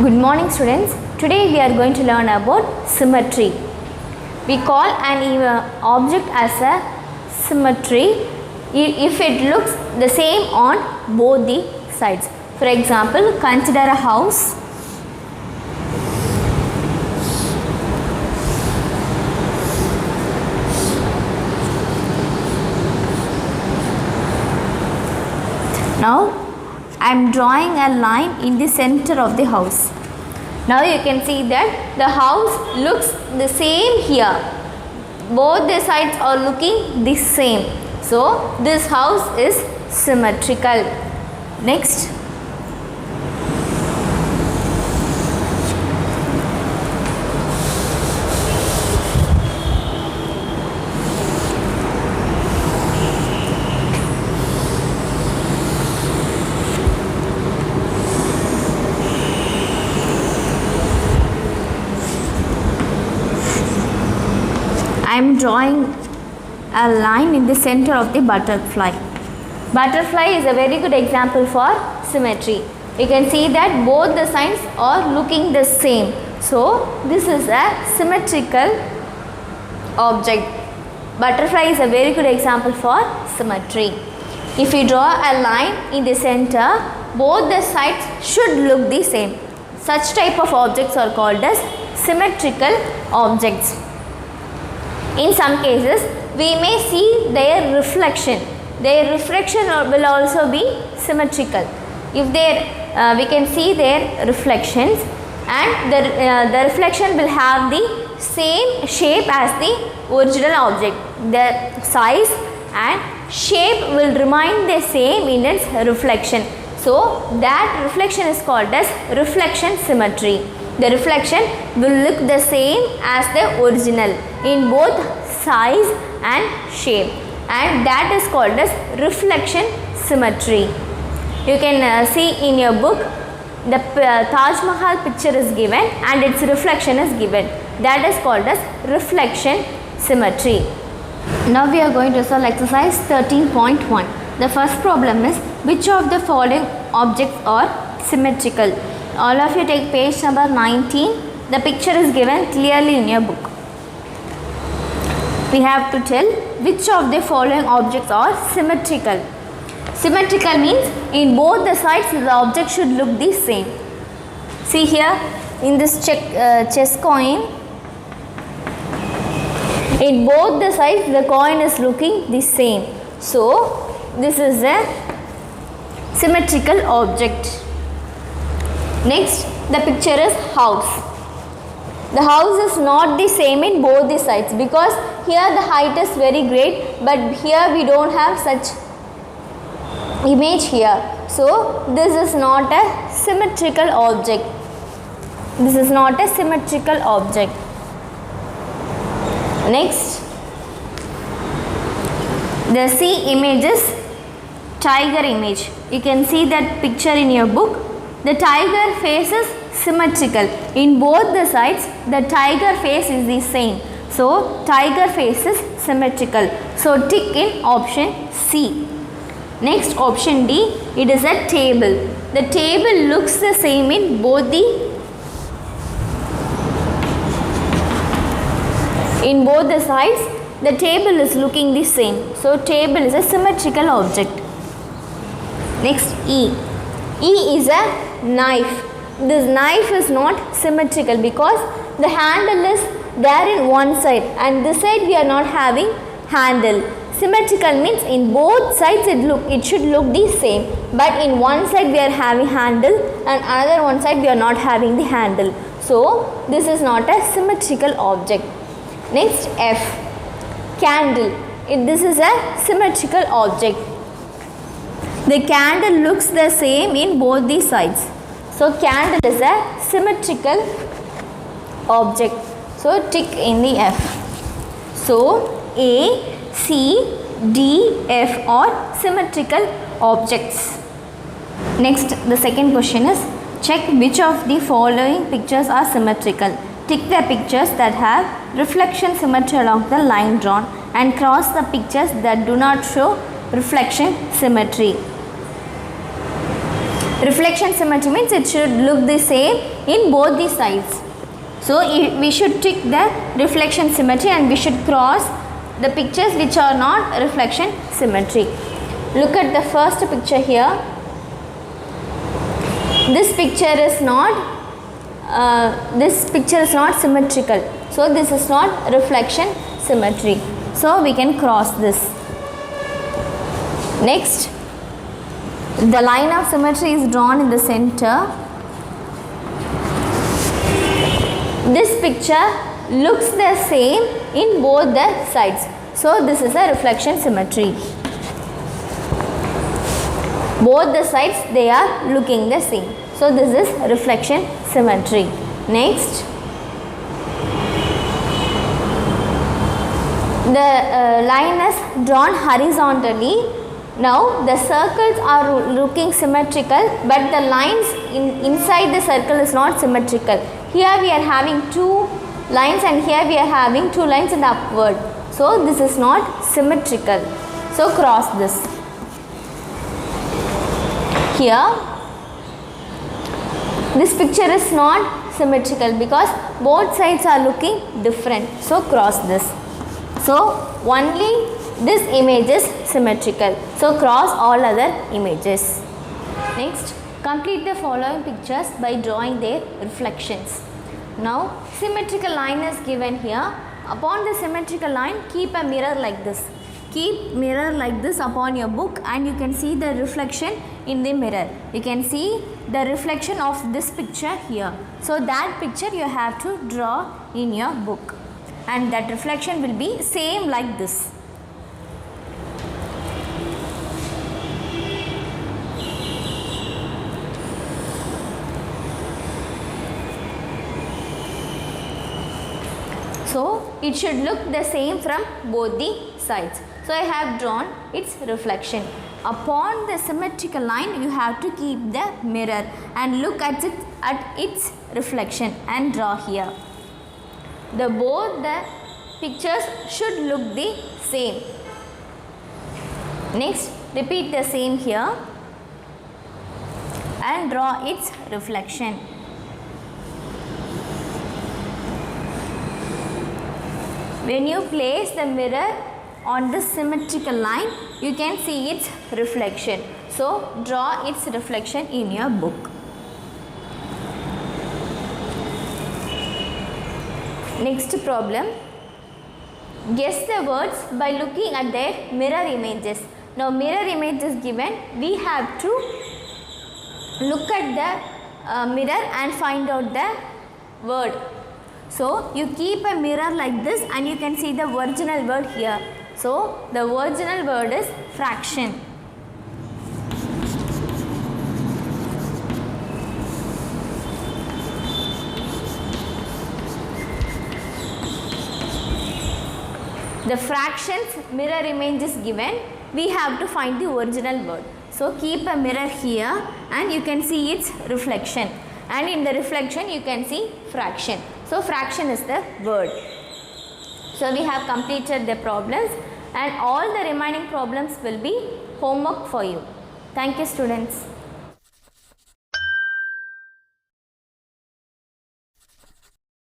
Good morning students. Today we are going to learn about symmetry. We call an object as a symmetry if it looks the same on both the sides. For example, consider a house. Now I am drawing a line in the center of the house. Now you can see that the house looks the same here. Both the sides are looking the same. So this house is symmetrical. Next. I am drawing a line in the center of the butterfly. Butterfly is a very good example for symmetry. You can see that both the sides are looking the same. So this is a symmetrical object. Butterfly is a very good example for symmetry. If you draw a line in the center, both the sides should look the same. Such type of objects are called as symmetrical objects. In some cases, we may see their reflection. Their reflection will also be symmetrical. If we can see their reflections, and the reflection will have the same shape as the original object. The size and shape will remain the same in its reflection. So that reflection is called as reflection symmetry. The reflection will look the same as the original in both size and shape, and that is called as reflection symmetry. You can see in your book the Taj Mahal picture is given and its reflection is given. That is called as reflection symmetry. Now we are going to solve exercise 13.1. The first problem is, which of the following objects are symmetrical? All of you take page number 19. The picture is given clearly in your book. We have to tell which of the following objects are symmetrical. Symmetrical means in both the sides the object should look the same. See here in this chess coin, in both the sides the coin is looking the same. So this is a symmetrical object. Next, the picture is house. The house is not the same in both the sides because here the height is very great, but here we don't have such image here. So this is not a symmetrical object. This is not a symmetrical object. Next, the C image is tiger image. You can see that picture in your book. The tiger face is symmetrical. In both the sides, the tiger face is the same. So, tiger face is symmetrical. So, tick in option C. Next, option D, it is a table. The table looks the same in both the sides. The table is looking the same. So, table is a symmetrical object. Next, E. E is a knife. This knife is not symmetrical because the handle is there in one side and this side we are not having handle. Symmetrical means in both sides it should look the same, but in one side we are having handle and another one side we are not having the handle. So this is not a symmetrical object. Next, F. Candle. This is a symmetrical object. The candle looks the same in both the sides. So candle is a symmetrical object. So tick in the F. So A, C, D, F are symmetrical objects. Next, the second question is, check which of the following pictures are symmetrical. Tick the pictures that have reflection symmetry along the line drawn and cross the pictures that do not show reflection symmetry. Reflection symmetry means it should look the same in both the sides. So we should tick the reflection symmetry and we should cross the pictures which are not reflection symmetry. Look at the first picture here. This picture is not symmetrical. So this is not reflection symmetry. So we can cross this. Next, the line of symmetry is drawn in the center. This picture looks the same in both the sides. So this is a reflection symmetry. Both the sides they are looking the same. So this is reflection symmetry. Next, the line is drawn horizontally. Now the circles are looking symmetrical, but the lines inside the circle is not symmetrical. Here we are having two lines and here we are having two lines in the upward. So this is not symmetrical. So cross this. Here this picture is not symmetrical because both sides are looking different. So cross this. So only this image is symmetrical. So cross all other images. Next, complete the following pictures by drawing their reflections. Now symmetrical line is given here. Upon the symmetrical line, keep a mirror like this. Keep mirror like this upon your book and you can see the reflection in the mirror. You can see the reflection of this picture here. So that picture you have to draw in your book and that reflection will be same like this. So it should look the same from both the sides. So I have drawn its reflection. Upon the symmetrical line, you have to keep the mirror and look at its reflection and draw here. Both the pictures should look the same. Next, repeat the same here and draw its reflection. When you place the mirror on this symmetrical line, you can see its reflection. So draw its reflection in your book. Next problem. Guess the words by looking at their mirror images. Now mirror image is given. We have to look at the mirror and find out the word. So you keep a mirror like this and you can see the original word here. So the original word is fraction. The fractions mirror image is given. We have to find the original word. So keep a mirror here and you can see its reflection. And in the reflection you can see fraction. So fraction is the word. So we have completed the problems and all the remaining problems will be homework for you. Thank you, students.